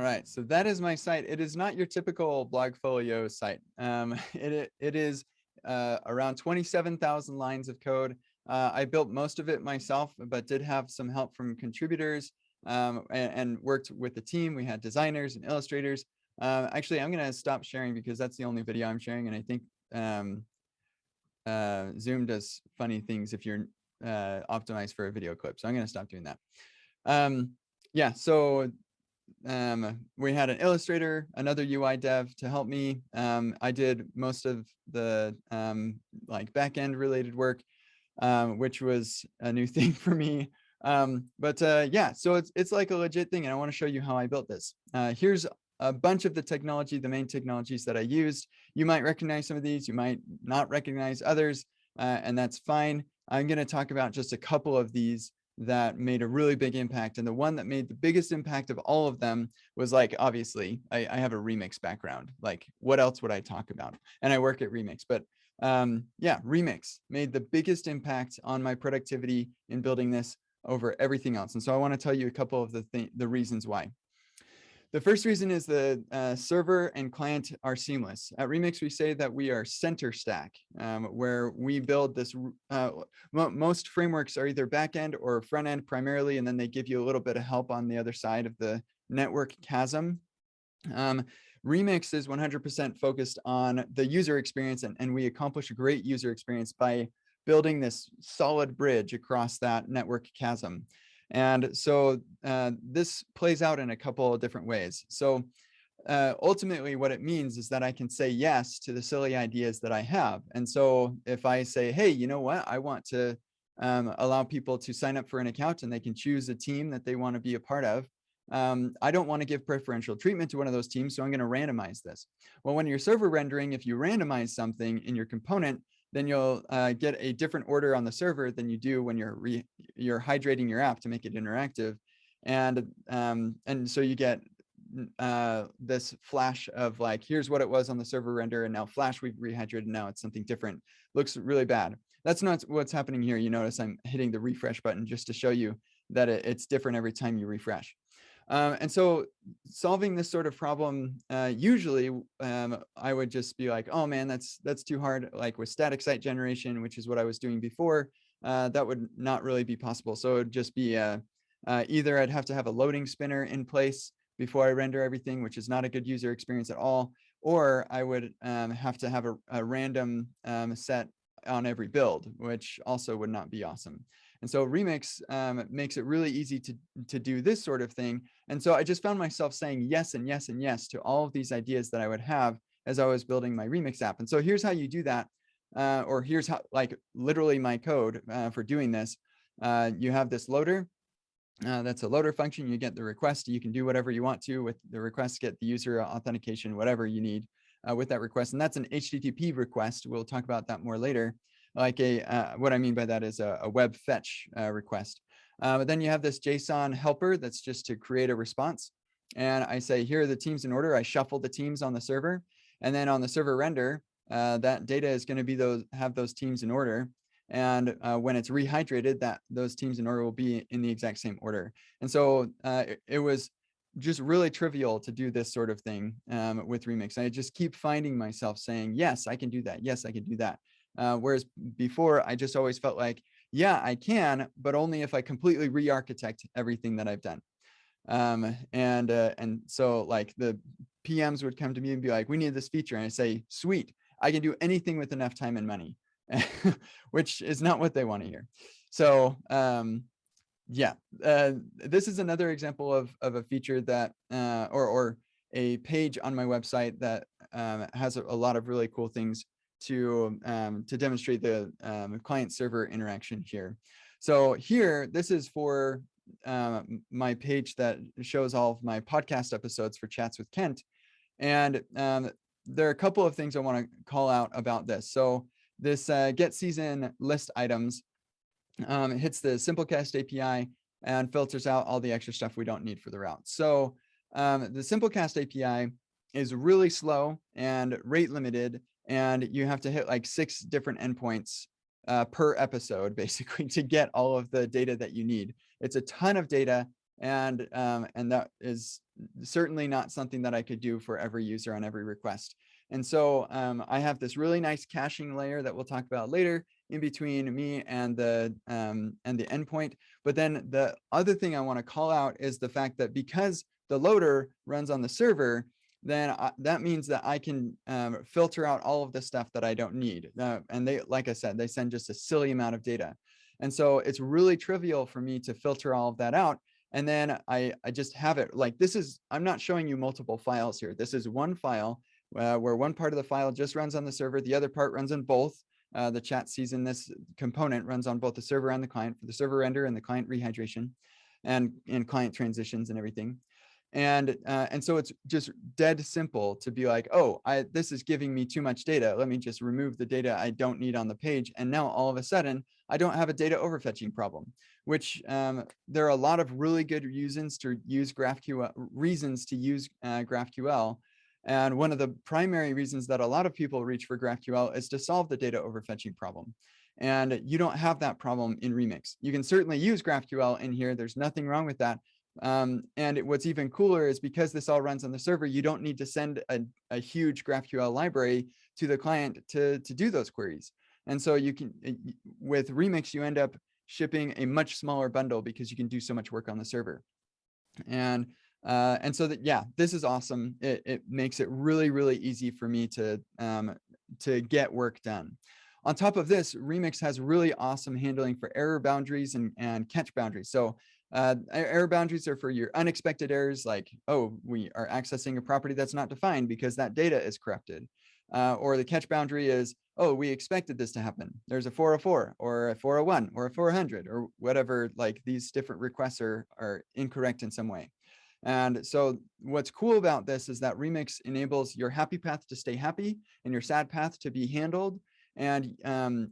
right, so that is my site. It is not your typical Blogfolio site. It is around 27,000 lines of code. I built most of it myself, but did have some help from contributors, and worked with the team. We had designers and illustrators. Actually, I'm going to stop sharing because that's the only video I'm sharing, and I think Zoom does funny things if you're optimized for a video clip. So I'm going to stop doing that. Yeah, so we had an illustrator, another UI dev to help me. I did most of the like backend related work, which was a new thing for me. But yeah, so it's like a legit thing, and I want to show you how I built this. Here's a bunch of the technology, the main technologies that I used. You might recognize some of these, you might not recognize others, and that's fine. I'm going to talk about just a couple of these that made a really big impact. And the one that made the biggest impact of all of them was, like, obviously, I have a Remix background. Like, what else would I talk about? And I work at Remix, but yeah, Remix made the biggest impact on my productivity in building this over everything else. And so I want to tell you a couple of the reasons why. The first reason is the server and client are seamless. At Remix, we say that we are center stack, where we build this. Most frameworks are either backend or front end primarily, and then they give you a little bit of help on the other side of the network chasm. Remix is 100% focused on the user experience, and we accomplish a great user experience by building this solid bridge across that network chasm. And so this plays out in a couple of different ways. So ultimately, what it means is that I can say yes to the silly ideas that I have. And so if I say, hey, you know what, I want to allow people to sign up for an account and they can choose a team that they want to be a part of, I don't want to give preferential treatment to one of those teams, so I'm going to randomize this. Well, when you're server rendering, if you randomize something in your component, then you'll get a different order on the server than you do when you're hydrating your app to make it interactive. And so you get this flash of, like, here's what it was on the server render, and now flash, we've rehydrated, and now it's something different. Looks really bad. That's not what's happening here. You notice I'm hitting the refresh button just to show you that it's different every time you refresh. And so solving this sort of problem, usually I would just be like, oh man, that's too hard. Like with static site generation, which is what I was doing before, that would not really be possible. So it would just be either I'd have to have a loading spinner in place before I render everything, which is not a good user experience at all, or I would have to have a random set on every build, which also would not be awesome. And so Remix makes it really easy to do this sort of thing. And so I just found myself saying yes and yes and yes to all of these ideas that I would have as I was building my Remix app. And so here's how you do that, or here's how, like, literally my code for doing this. You have this loader. That's a loader function. You get the request. You can do whatever you want to with the request, get the user authentication, whatever you need with that request. And that's an HTTP request. We'll talk about that more later. Like what I mean by that is a web fetch request. But then you have this JSON helper that's just to create a response. And I say, here are the teams in order. I shuffle the teams on the server. And then on the server render, that data is going to have those teams in order. And when it's rehydrated, those teams in order will be in the exact same order. And so it was just really trivial to do this sort of thing with Remix. I just keep finding myself saying, yes, I can do that. Yes, I can do that. Whereas before, I just always felt like, yeah, I can, but only if I completely re-architect everything that I've done. And so, like, the PMs would come to me and be like, we need this feature. And I say, sweet, I can do anything with enough time and money, which is not what they want to hear. So yeah, this is another example of a feature that, or a page on my website that has a lot of really cool things to demonstrate the client-server interaction here. So here, this is for my page that shows all of my podcast episodes for Chats with Kent. And there are a couple of things I want to call out about this. So this get season list items hits the Simplecast API and filters out all the extra stuff we don't need for the route. So the Simplecast API is really slow and rate limited, and you have to hit like 6 different endpoints per episode, basically, to get all of the data that you need. It's a ton of data, And that is certainly not something that I could do for every user on every request. And so I have this really nice caching layer that we'll talk about later in between me and the endpoint. But then the other thing I want to call out is the fact that because the loader runs on the server, then that means that I can filter out all of the stuff that I don't need. And they, like I said, they send just a silly amount of data. And so it's really trivial for me to filter all of that out. And then I just have it like, this is, I'm not showing you multiple files here. This is one file where one part of the file just runs on the server. The other part runs on both. The chat season, this component runs on both the server and the client for the server render and the client rehydration and client transitions and everything. And so it's just dead simple to be like, oh, this is giving me too much data. Let me just remove the data I don't need on the page. And now all of a sudden, I don't have a data overfetching problem, which there are a lot of really good reasons to use GraphQL. And one of the primary reasons that a lot of people reach for GraphQL is to solve the data overfetching problem. And you don't have that problem in Remix. You can certainly use GraphQL in here. There's nothing wrong with that. And what's even cooler is because this all runs on the server, you don't need to send a huge GraphQL library to the client to do those queries. And so you can, with Remix, you end up shipping a much smaller bundle because you can do so much work on the server. And so that, yeah, this is awesome. It makes it really, really easy for me to get work done. On top of this, Remix has really awesome handling for error boundaries and catch boundaries. So error boundaries are for your unexpected errors, like, oh, we are accessing a property that's not defined because that data is corrupted. Or the catch boundary is, oh, we expected this to happen. There's a 404 or a 401 or a 400 or whatever, like these different requests are incorrect in some way. And so what's cool about this is that Remix enables your happy path to stay happy and your sad path to be handled. And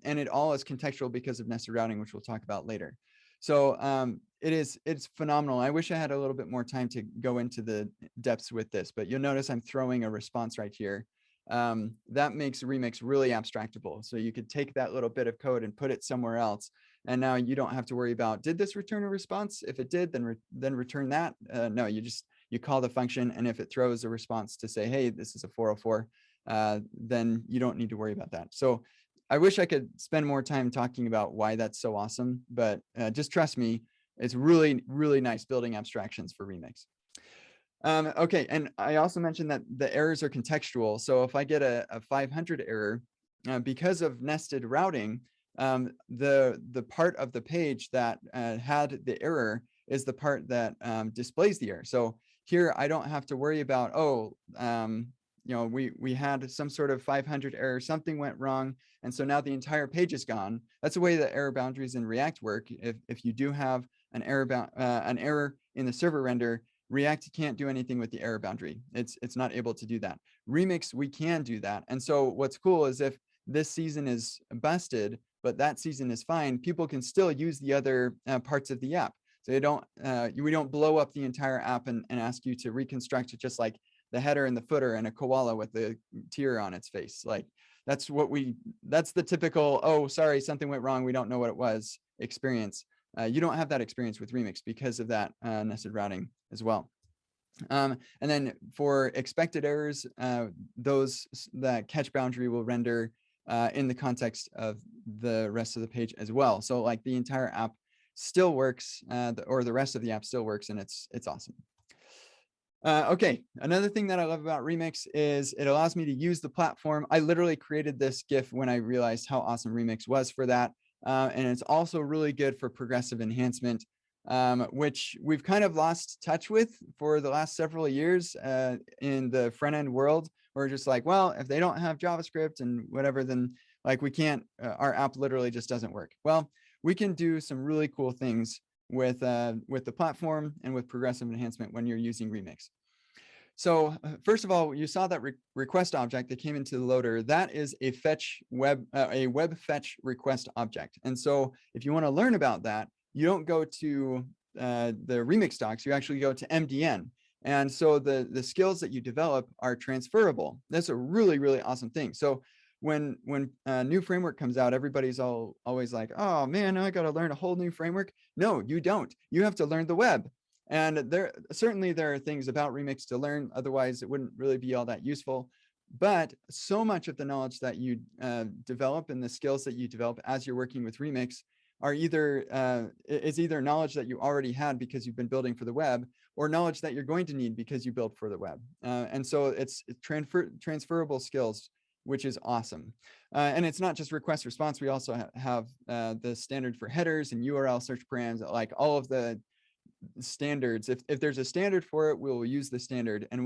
it all is contextual because of nested routing, which we'll talk about later. So it's phenomenal. I wish I had a little bit more time to go into the depths with this, but you'll notice I'm throwing a response right here. That makes Remix really abstractable. So you could take that little bit of code and put it somewhere else. And now you don't have to worry about, did this return a response? If it did, then return that. No, you call the function, and if it throws a response to say, hey, this is a 404, then you don't need to worry about that. So I wish I could spend more time talking about why that's so awesome, but just trust me, it's really, really nice building abstractions for Remix. Okay, and I also mentioned that the errors are contextual. So if I get a 500 error, because of nested routing, the part of the page that had the error is the part that displays the error. So here I don't have to worry about, oh, we had some sort of 500 error, something went wrong, and so now the entire page is gone. That's the way that error boundaries in React work. If you do have an error in the server render, React can't do anything with the error boundary. It's not able to do that. Remix, we can do that. And so what's cool is if this season is busted, but that season is fine, people can still use the other parts of the app. So we don't blow up the entire app and ask you to reconstruct it just like the header and the footer and a koala with the tear on its face. Like that's the typical, oh, sorry, something went wrong, we don't know what it was experience. You don't have that experience with Remix because of that nested routing as well. And then for expected errors, that catch boundary will render in the context of the rest of the page as well. So like the entire app still works, or the rest of the app still works, and it's awesome. Okay, another thing that I love about Remix is it allows me to use the platform. I literally created this GIF when I realized how awesome Remix was for that. And it's also really good for progressive enhancement, which we've kind of lost touch with for the last several years in the front end world. We're just like, well, if they don't have JavaScript and whatever, then like we can't, our app literally just doesn't work. Well, we can do some really cool things with the platform and with progressive enhancement when you're using Remix. So first of all, you saw that request object that came into the loader. That is a web fetch request object. And so if you want to learn about that, you don't go to the Remix docs, you actually go to MDN. And so the skills that you develop are transferable. That's a really, really awesome thing. So when a new framework comes out, everybody's always like, oh man, I got to learn a whole new framework. No, you don't. You have to learn the web. And certainly there are things about Remix to learn, otherwise it wouldn't really be all that useful. But so much of the knowledge that you develop and the skills that you develop as you're working with Remix are is either knowledge that you already had because you've been building for the web, or knowledge that you're going to need because you built for the web. And so it's transferable skills, which is awesome. And it's not just request response. We also have the standard for headers and URL search params, like all of the standards. If there's a standard for it, we'll use the standard, and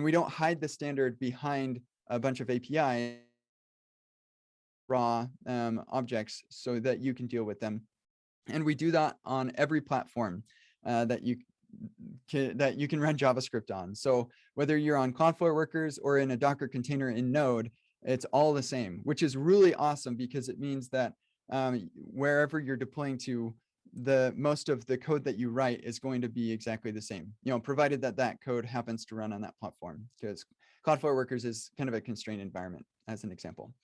we don't hide the standard behind a bunch of API raw objects so that you can deal with them. And we do that on every platform that you can run JavaScript on. So whether you're on Cloudflare workers or in a Docker container in Node, it's all the same, which is really awesome because it means that wherever you're deploying to, most of the code that you write is going to be exactly the same, provided that that code happens to run on that platform, because Cloudflare workers is kind of a constrained environment, as an example.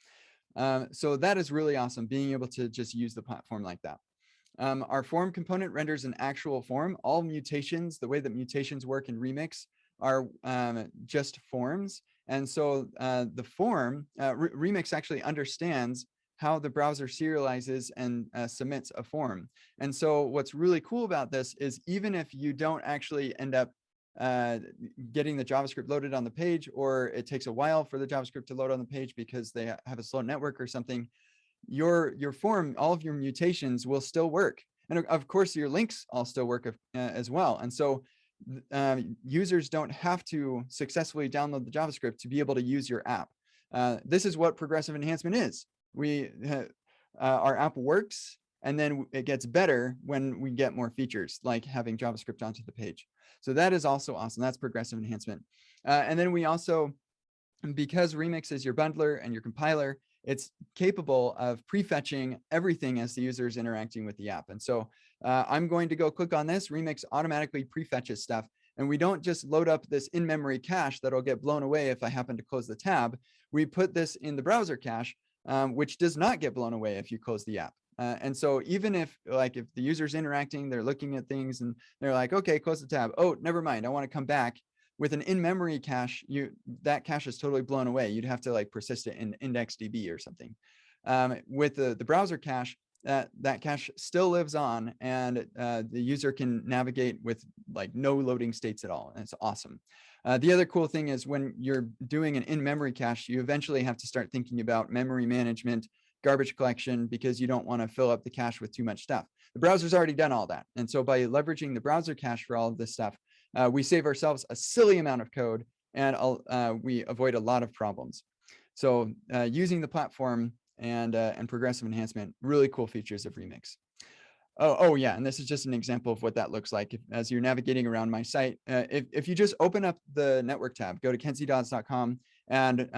So that is really awesome, being able to just use the platform like that. Our form component renders an actual form. All mutations, the way that mutations work in Remix, are just forms. And so the form, Remix actually understands how the browser serializes and submits a form. And so what's really cool about this is, even if you don't actually end up getting the JavaScript loaded on the page, or it takes a while for the JavaScript to load on the page because they have a slow network or something, your form, all of your mutations will still work. And of course, your links all still work as well. And so users don't have to successfully download the JavaScript to be able to use your app. This is what progressive enhancement is. Our app works, and then it gets better when we get more features, like having JavaScript onto the page. So that is also awesome. That's progressive enhancement. And then we also, because Remix is your bundler and your compiler, it's capable of prefetching everything as the user is interacting with the app. And so I'm going to go click on this. Remix automatically prefetches stuff. And we don't just load up this in-memory cache that'll get blown away if I happen to close the tab. We put this in the browser cache, which does not get blown away if you close the app. And so even if the user's interacting, they're looking at things and they're like, okay, close the tab. Oh, never mind, I want to come back. With an in-memory cache, that cache is totally blown away. You'd have to persist it in IndexedDB or something. With the browser cache, that cache still lives on, and the user can navigate with no loading states at all. And it's awesome. The other cool thing is, when you're doing an in-memory cache, you eventually have to start thinking about memory management, garbage collection, because you don't want to fill up the cache with too much stuff. The browser's already done all that. And so by leveraging the browser cache for all of this stuff, we save ourselves a silly amount of code, and we avoid a lot of problems. So using the platform and progressive enhancement, really cool features of Remix. Oh yeah, and this is just an example of what that looks like as you're navigating around my site. If you just open up the network tab, go to kenziedodds.com and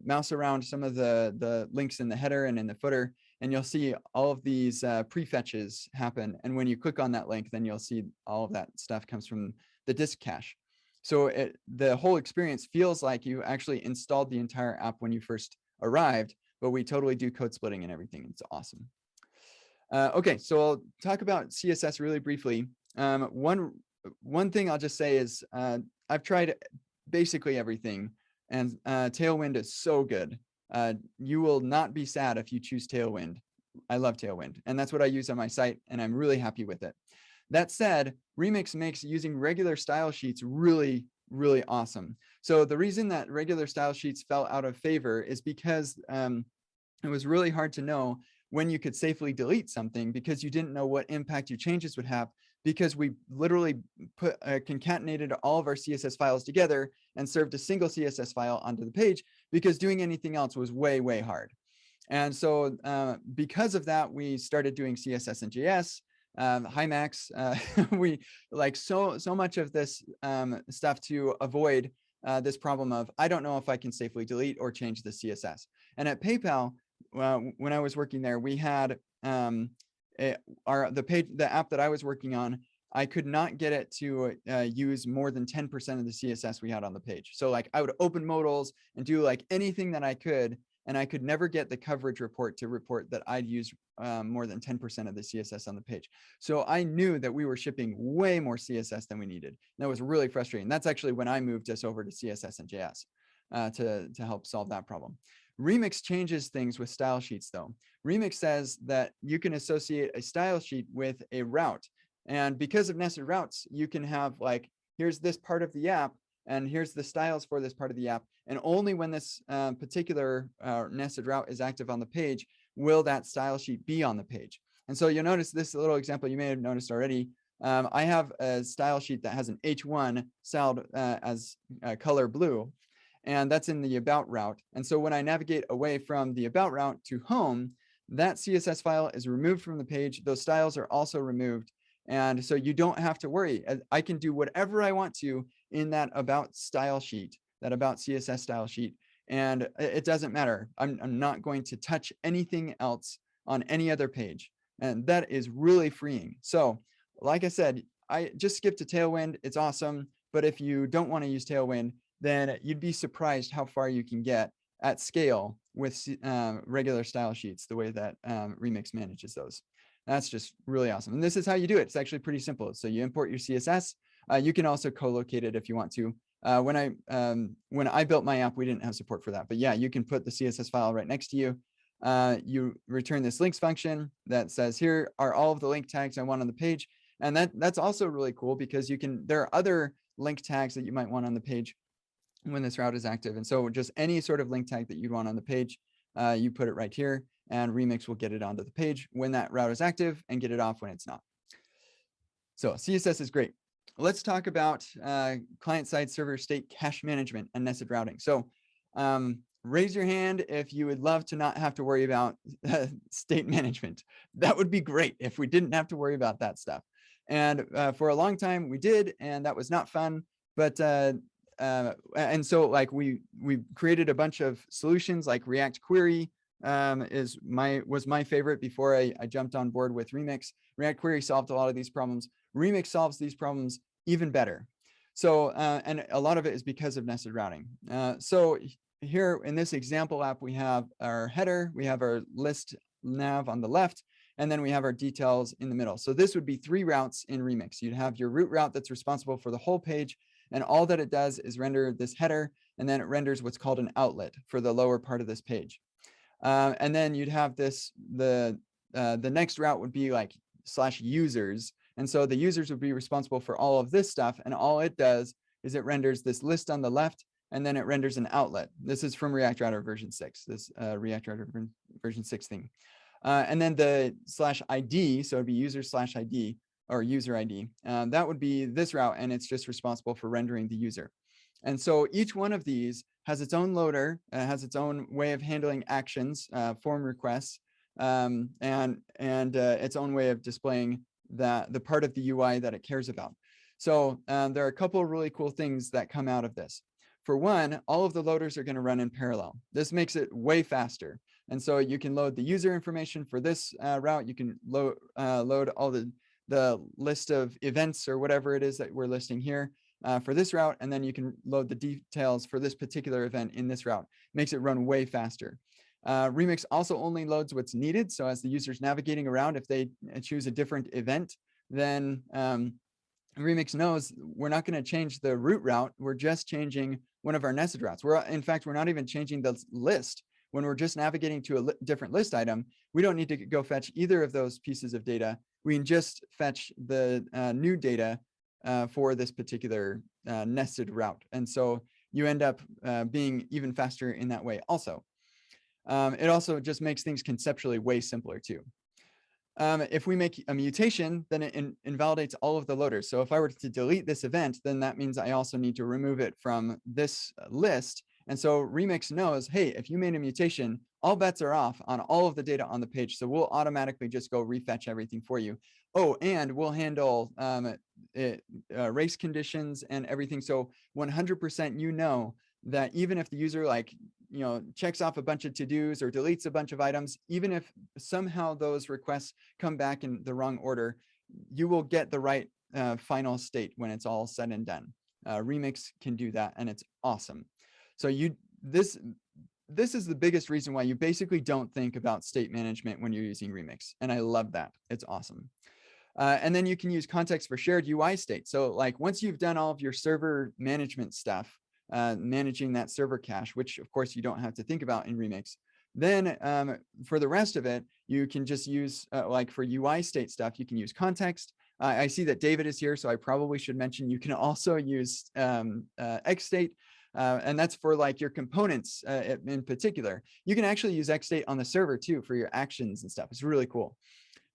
mouse around some of the links in the header and in the footer, and you'll see all of these prefetches happen. And when you click on that link, then you'll see all of that stuff comes from the disk cache. So the whole experience feels like you actually installed the entire app when you first arrived, but we totally do code splitting and everything. It's awesome. Okay, so I'll talk about CSS really briefly. One thing I'll just say is I've tried basically everything, and Tailwind is so good. You will not be sad if you choose Tailwind. I love Tailwind, and that's what I use on my site, and I'm really happy with it. That said, Remix makes using regular style sheets really, really awesome. So the reason that regular style sheets fell out of favor is because it was really hard to know when you could safely delete something, because you didn't know what impact your changes would have, because we literally concatenated all of our CSS files together and served a single CSS file onto the page, because doing anything else was way, way hard. And so because of that, we started doing CSS and JS. Hi Max, we so much of this stuff to avoid this problem of, I don't know if I can safely delete or change the CSS. And at PayPal, when I was working there, we had the app that I was working on, I could not get it to use more than 10% of the CSS we had on the page. So I would open modals and do anything that I could and I could never get the coverage report to report that I'd used more than 10% of the CSS on the page. So I knew that we were shipping way more CSS than we needed. And that was really frustrating. That's actually when I moved us over to CSS and JS to help solve that problem. Remix changes things with style sheets though. Remix says that you can associate a style sheet with a route. And because of nested routes, you can have like, here's this part of the app, and here's the styles for this part of the app. And only when this particular nested route is active on the page will that style sheet be on the page. And so you'll notice this little example you may have noticed already. I have a style sheet that has an H1 styled as color blue, and that's in the about route. And so when I navigate away from the about route to home, that CSS file is removed from the page. Those styles are also removed. And so you don't have to worry. I can do whatever I want to in that about style sheet, that about CSS style sheet. And it doesn't matter. I'm not going to touch anything else on any other page. And that is really freeing. So like I said, I just skipped to Tailwind. It's awesome. But if you don't want to use Tailwind, then you'd be surprised how far you can get at scale with regular style sheets, the way that Remix manages those. That's just really awesome. And this is how you do it. It's actually pretty simple. So you import your CSS. You can also co-locate it if you want to. When I built my app, we didn't have support for that. But yeah, you can put the CSS file right next to you. You return this links function that says, here are all of the link tags I want on the page. And that's also really cool because there are other link tags that you might want on the page when this route is active. And so just any sort of link tag that you'd want on the page, you put it right here, and Remix will get it onto the page when that route is active and get it off when it's not. So CSS is great. Let's talk about client-side server state cache management and nested routing. So raise your hand if you would love to not have to worry about state management. That would be great if we didn't have to worry about that stuff. And for a long time we did, and that was not fun. But and so like we created a bunch of solutions like React Query was my favorite before I jumped on board with Remix. React Query solved a lot of these problems. Remix solves these problems even better. So and a lot of it is because of nested routing. So here in this example app, we have our header, we have our list nav on the left, and then we have our details in the middle. So this would be 3 routes in Remix. You'd have your root route that's responsible for the whole page, and all that it does is render this header, and then it renders what's called an outlet for the lower part of this page. And then you'd have the next route would be like /users. And so the users would be responsible for all of this stuff. And all it does is it renders this list on the left, and then it renders an outlet. This is from React Router version 6, this React Router version 6 thing. And then the /ID, so it'd be user/ID or user ID. That would be this route, and it's just responsible for rendering the user. And so each one of these has its own loader, has its own way of handling actions, form requests, and its own way of displaying the part of the UI that it cares about. So there are a couple of really cool things that come out of this. For one, all of the loaders are going to run in parallel. This makes it way faster. And so you can load the user information for this route. You can load all the list of events or whatever it is that we're listing here for this route. And then you can load the details for this particular event in this route. Makes it run way faster. Remix also only loads what's needed. So as the user's navigating around, if they choose a different event, then Remix knows we're not going to change the root route. We're just changing one of our nested routes. In fact, we're not even changing the list. When we're just navigating to a different list item, we don't need to go fetch either of those pieces of data. We can just fetch the new data for this particular nested route. And so you end up being even faster in that way also. It also just makes things conceptually way simpler too. If we make a mutation, then it invalidates all of the loaders. So if I were to delete this event, then that means I also need to remove it from this list. And so Remix knows, hey, if you made a mutation, all bets are off on all of the data on the page. So we'll automatically just go refetch everything for you. Oh, and we'll handle race conditions and everything. So 100% you know that even if the user checks off a bunch of to-dos or deletes a bunch of items, even if somehow those requests come back in the wrong order, you will get the right final state when it's all said and done. Remix can do that, and it's awesome. So this is the biggest reason why you basically don't think about state management when you're using Remix. And I love that. It's awesome. And then you can use context for shared UI state. So like once you've done all of your server management stuff, managing that server cache, which of course you don't have to think about in Remix, then for the rest of it, you can just use like for UI state stuff, you can use context. I see that David is here, so I probably should mention you can also use XState. And that's for like your components in particular. You can actually use XState on the server too for your actions and stuff. It's really cool.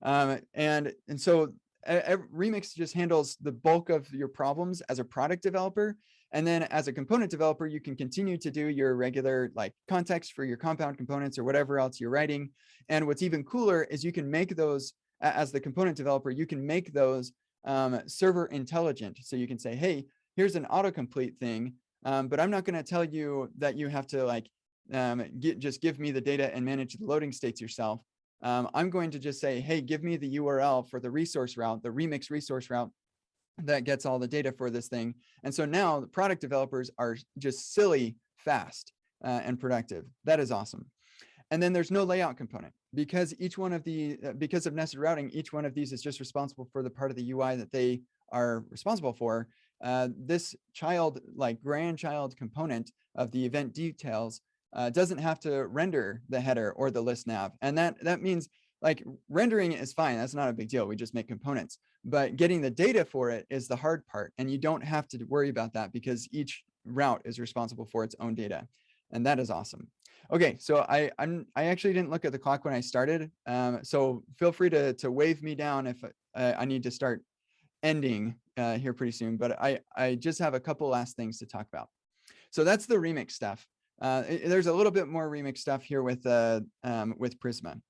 And so Remix just handles the bulk of your problems as a product developer. And then as a component developer, you can continue to do your regular like context for your compound components or whatever else you're writing. And what's even cooler is you can make those as the component developer, you can make those server intelligent. So you can say, hey, here's an autocomplete thing, but I'm not going to tell you that you have to like just give me the data and manage the loading states yourself. I'm going to just say, hey, give me the URL for the resource route, the Remix resource route that gets all the data for this thing. And so now the product developers are just silly fast and productive. That is awesome. And then there's no layout component because each one of the, because of nested routing, each one of these is just responsible for the part of the UI that they are responsible for. This child, like grandchild component of the event details doesn't have to render the header or the list nav. And that means like rendering is fine. That's not a big deal. We just make components, but getting the data for it is the hard part. And you don't have to worry about that because each route is responsible for its own data. And that is awesome. Okay, so I actually didn't look at the clock when I started. So feel free to wave me down if I need to start ending here pretty soon, but I just have a couple last things to talk about. So that's the Remix stuff. There's a little bit more Remix stuff here with Prisma.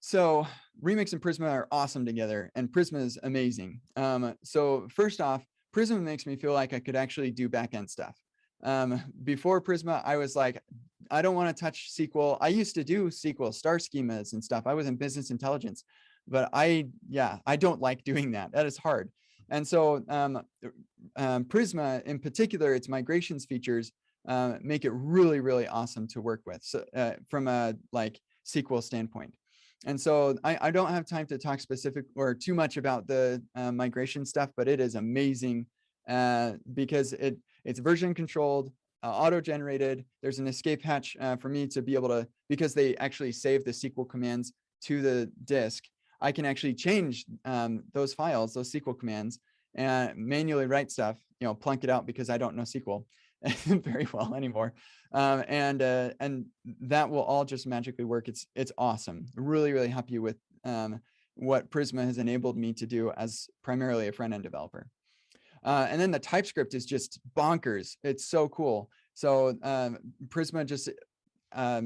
So Remix and Prisma are awesome together, and Prisma is amazing. So first off, Prisma makes me feel like I could actually do backend stuff. Before Prisma, I was like, I don't want to touch SQL. I used to do SQL star schemas and stuff. I was in business intelligence, but I don't like doing that. That is hard. And so Prisma in particular, its migrations features make it really, really awesome to work with. So from a like SQL standpoint. And so I don't have time to talk specific or too much about the migration stuff, but it is amazing because it's version controlled, auto-generated. There's an escape hatch for me to be able to, because they actually save the SQL commands to the disk, I can actually change those files, those SQL commands, and manually write stuff, plunk it out because I don't know SQL very well anymore. And that will all just magically work. It's awesome. Really, really happy with what Prisma has enabled me to do as primarily a front-end developer. And then the TypeScript is just bonkers. It's so cool. So Prisma just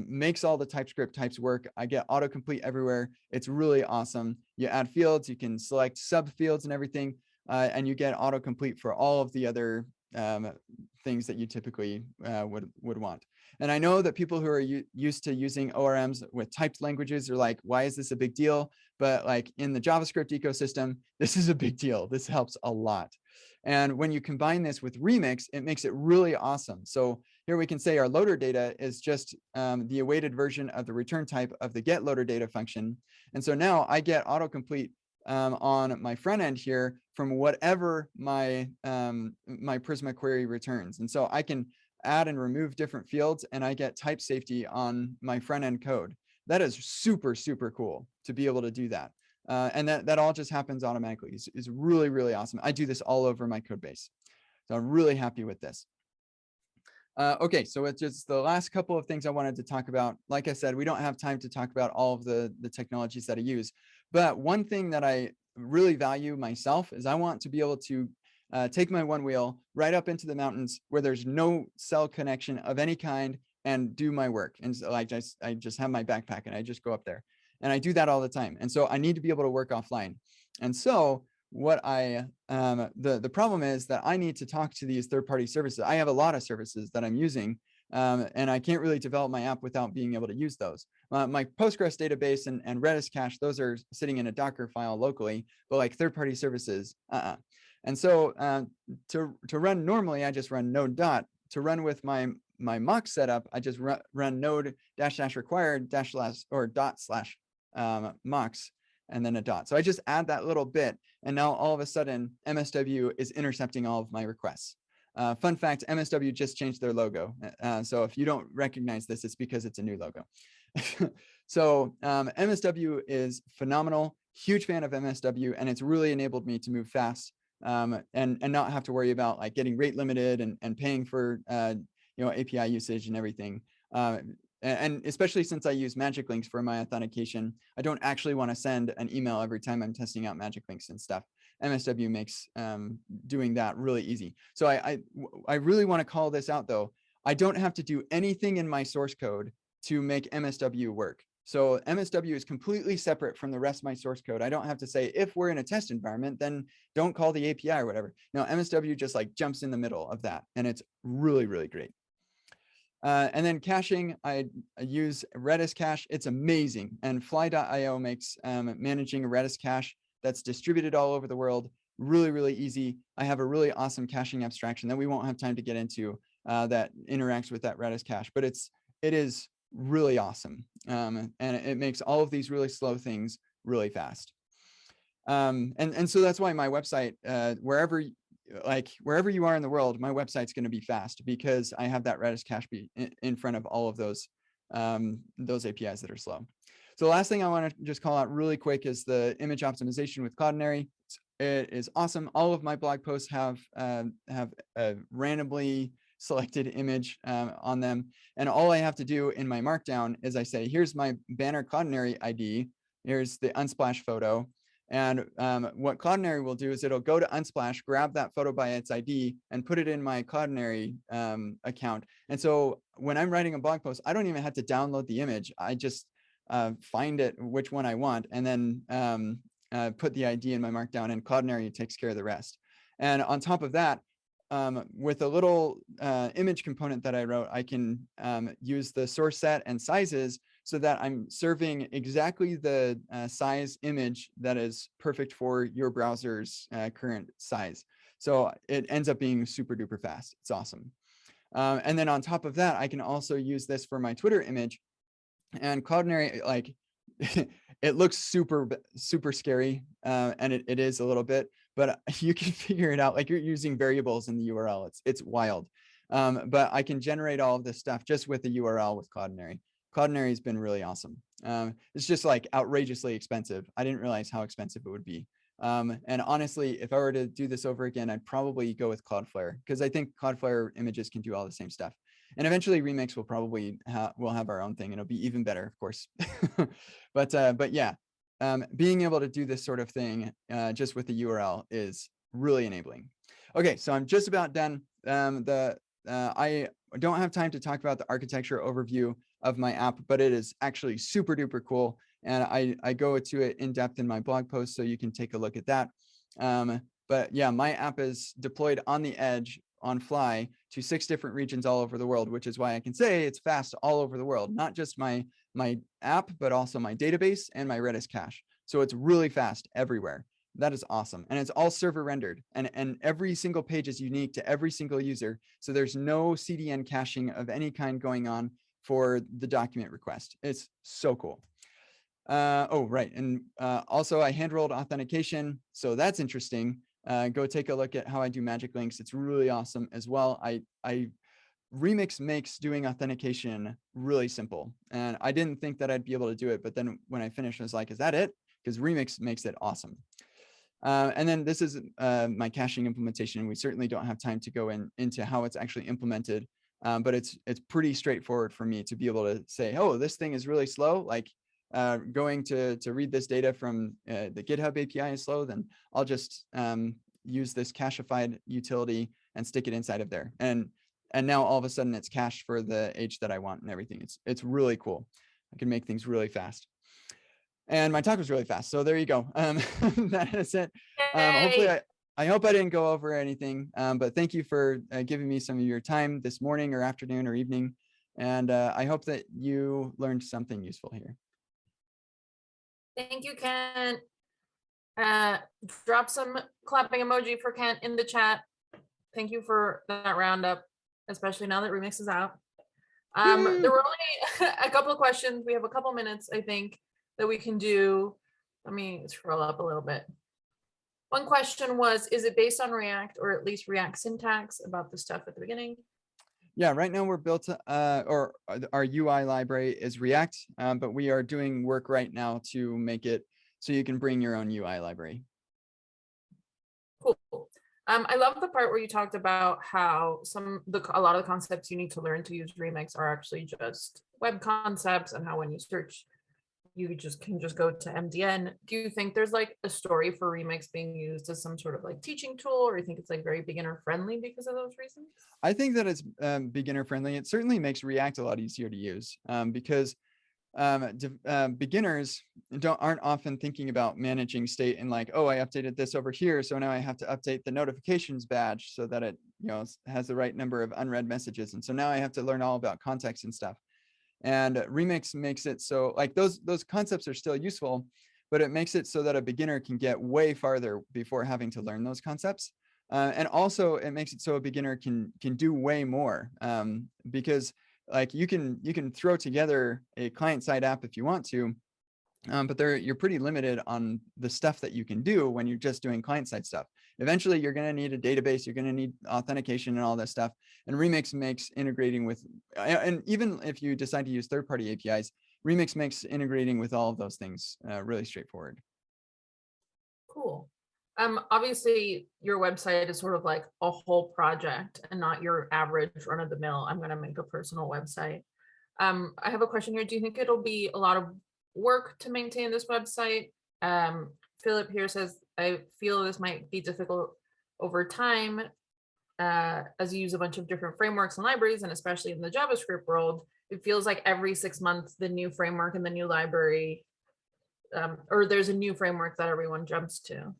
makes all the TypeScript types work. I get autocomplete everywhere. It's really awesome. You add fields, you can select subfields and everything, and you get autocomplete for all of the other things that you typically would want. And I know that people who are used to using ORMs with typed languages are like, why is this a big deal? But like in the JavaScript ecosystem, this is a big deal. This helps a lot. And when you combine this with Remix, it makes it really awesome. So here we can say our loader data is just the awaited version of the return type of the get loader data function. And so now I get autocomplete on my front end here from whatever my Prisma query returns. And so I can add and remove different fields and I get type safety on my front end code. That is super, super cool to be able to do that. And that all just happens automatically. It's really, really awesome. I do this all over my code base. So I'm really happy with this. Okay, so it's just the last couple of things I wanted to talk about. Like I said, we don't have time to talk about all of the technologies that I use. But one thing that I really value myself is I want to be able to take my one wheel right up into the mountains where there's no cell connection of any kind and do my work. And so I just have my backpack and I just go up there. And I do that all the time. And so I need to be able to work offline. And so what the problem is that I need to talk to these third-party services. I have a lot of services that I'm using, and I can't really develop my app without being able to use those. My Postgres database and Redis cache, those are sitting in a Docker file locally, but like third-party services, And so to run normally, I just run node dot. To run with my my mock setup, I just run node -- required -- mocks and then a dot. So I just add that little bit, and now all of a sudden MSW is intercepting all of my requests. Fun fact, MSW just changed their logo. So if you don't recognize this, it's because it's a new logo. So MSW is phenomenal. Huge fan of MSW, and it's really enabled me to move fast and not have to worry about like getting rate limited and paying for API usage and everything. And especially since I use magic links for my authentication, I don't actually want to send an email every time I'm testing out magic links and stuff. MSW makes doing that really easy. So I really want to call this out though. I don't have to do anything in my source code to make MSW work. So MSW is completely separate from the rest of my source code. I don't have to say, if we're in a test environment, then don't call the API or whatever. No, MSW just like jumps in the middle of that. And it's really, really great. And then caching, I use Redis cache. It's amazing. And fly.io makes managing a Redis cache that's distributed all over the world really, really easy. I have a really awesome caching abstraction that we won't have time to get into that interacts with that Redis cache, but it is really awesome. And it makes all of these really slow things really fast. And so that's why my website, wherever you are in the world, my website's going to be fast because I have that Redis cache in front of all of those APIs that are slow. So the last thing I want to just call out really quick is the image optimization with Cloudinary. It is awesome. All of my blog posts have a randomly selected image on them. And all I have to do in my markdown is I say, here's my banner Cloudinary ID. Here's the Unsplash photo. And what Cloudinary will do is it'll go to Unsplash, grab that photo by its ID, and put it in my Cloudinary account. And so when I'm writing a blog post, I don't even have to download the image. I just find which one I want, and then put the ID in my markdown, and Cloudinary takes care of the rest. And on top of that, with a little image component that I wrote, I can use the source set and sizes so that I'm serving exactly the size image that is perfect for your browser's current size. So it ends up being super duper fast. It's awesome. And then on top of that, I can also use this for my Twitter image. And Cloudinary, like, it looks super, super scary, and it is a little bit, but you can figure it out. Like, you're using variables in the URL. It's wild. But I can generate all of this stuff just with the URL with Cloudinary. Cloudinary has been really awesome. It's just like outrageously expensive. I didn't realize how expensive it would be. And honestly, if I were to do this over again, I'd probably go with Cloudflare, because I think Cloudflare images can do all the same stuff. And eventually Remix will probably we'll have our own thing, and it'll be even better, of course. But yeah, being able to do this sort of thing just with the URL is really enabling. Okay, so I'm just about done. I don't have time to talk about the architecture overview of my app, but it is actually super duper cool. And I go to it in depth in my blog post, so you can take a look at that. But yeah, my app is deployed on the edge on Fly to 6 different regions all over the world, which is why I can say it's fast all over the world, not just my app, but also my database and my Redis cache. So it's really fast everywhere. That is awesome. And it's all server rendered, and every single page is unique to every single user. So there's no CDN caching of any kind going on for the document request. It's so cool. Oh, right. And also I hand-rolled authentication. So that's interesting. Go take a look at how I do magic links. It's really awesome as well. Remix makes doing authentication really simple. And I didn't think that I'd be able to do it. But then when I finished, I was like, is that it? Because Remix makes it awesome. And then this is my caching implementation. We certainly don't have time to go into how it's actually implemented. But it's pretty straightforward for me to be able to say, oh, this thing is really slow. Like going to read this data from the GitHub API is slow, then I'll just use this cachified utility and stick it inside of there. And now all of a sudden it's cached for the age that I want and everything. It's really cool. I can make things really fast. And my talk was really fast. So there you go. That is it. Hopefully I hope I didn't go over anything, but thank you for giving me some of your time this morning or afternoon or evening. And I hope that you learned something useful here. Thank you, Kent. Drop some clapping emoji for Kent in the chat. Thank you for that roundup, especially now that Remix is out. There were only a couple of questions. We have a couple minutes, I think, that we can do. Let me scroll up a little bit. One question was, is it based on React or at least React syntax about the stuff at the beginning? Yeah, right now we're built, or our UI library is React, but we are doing work right now to make it so you can bring your own UI library. Cool. I love the part where you talked about how a lot of the concepts you need to learn to use Remix are actually just web concepts, and how when you search, you can just go to MDN. Do you think there's like a story for Remix being used as some sort of like teaching tool, or you think it's like very beginner friendly because of those reasons? I think that it's beginner friendly. It certainly makes React a lot easier to use because beginners aren't often thinking about managing state and like, oh, I updated this over here, so now I have to update the notifications badge so that it has the right number of unread messages, and so now I have to learn all about context and stuff. And Remix makes it so like those concepts are still useful, but it makes it so that a beginner can get way farther before having to learn those concepts. And also it makes it so a beginner can do way more because like you can throw together a client-side app if you want to, but you're pretty limited on the stuff that you can do when you're just doing client-side stuff. Eventually, you're going to need a database, you're going to need authentication and all that stuff. And Remix makes integrating with, and even if you decide to use third-party APIs, Remix makes integrating with all of those things really straightforward. Cool. Obviously, your website is sort of like a whole project and not your average run-of-the-mill, I'm going to make a personal website. I have a question here. Do you think it'll be a lot of work to maintain this website? Philip here says, I feel this might be difficult over time as you use a bunch of different frameworks and libraries, and especially in the JavaScript world, it feels like every 6 months, the new framework and the new library, or there's a new framework that everyone jumps to.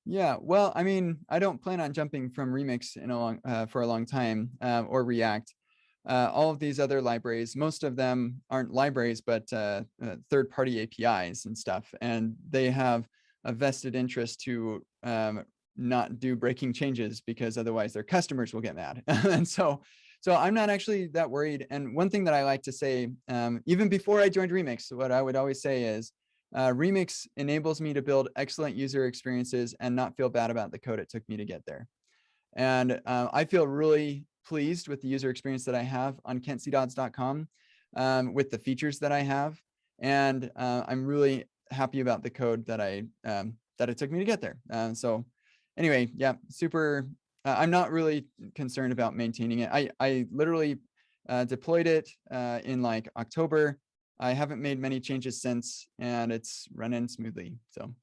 Yeah, well, I mean, I don't plan on jumping from Remix for a long time or React. All of these other libraries, most of them aren't libraries, but third-party APIs and stuff. And they have a vested interest to not do breaking changes because otherwise their customers will get mad. And so I'm not actually that worried. And one thing that I like to say, even before I joined Remix, what I would always say is, Remix enables me to build excellent user experiences and not feel bad about the code it took me to get there. And I feel really pleased with the user experience that I have on kentcdodds.com with the features that I have. And I'm really happy about the code that it took me to get there. So anyway, yeah, super. I'm not really concerned about maintaining it. I literally deployed it in like October. I haven't made many changes since, and it's running smoothly. So